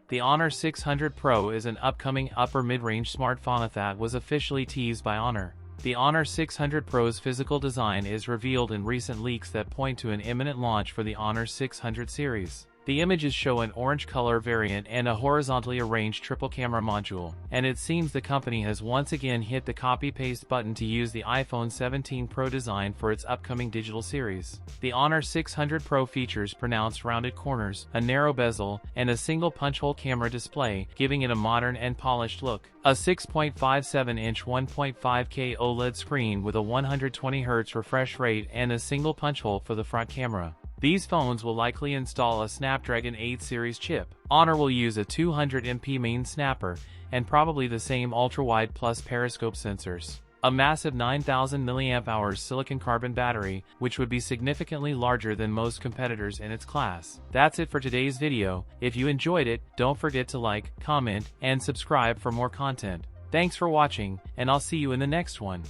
The Honor 600 Pro is an upcoming upper mid-range smartphone that was officially teased by Honor. The Honor 600 Pro's physical design is revealed in recent leaks that point to an imminent launch for the Honor 600 series. The images show an orange color variant and a horizontally arranged triple camera module, and it seems the company has once again hit the copy-paste button to use the iPhone 17 Pro design for its upcoming digital series. The Honor 600 Pro features pronounced rounded corners, a narrow bezel, and a single punch-hole camera display, giving it a modern and polished look. A 6.57-inch 1.5K OLED screen with a 120Hz refresh rate and a single punch-hole for the front camera. These phones will likely install a Snapdragon 8 series chip. Honor will use a 200MP main snapper, and probably the same ultra-wide plus periscope sensors. A massive 9000 mAh silicon carbon battery, which would be significantly larger than most competitors in its class. That's it for today's video. If you enjoyed it, don't forget to like, comment, and subscribe for more content. Thanks for watching, and I'll see you in the next one.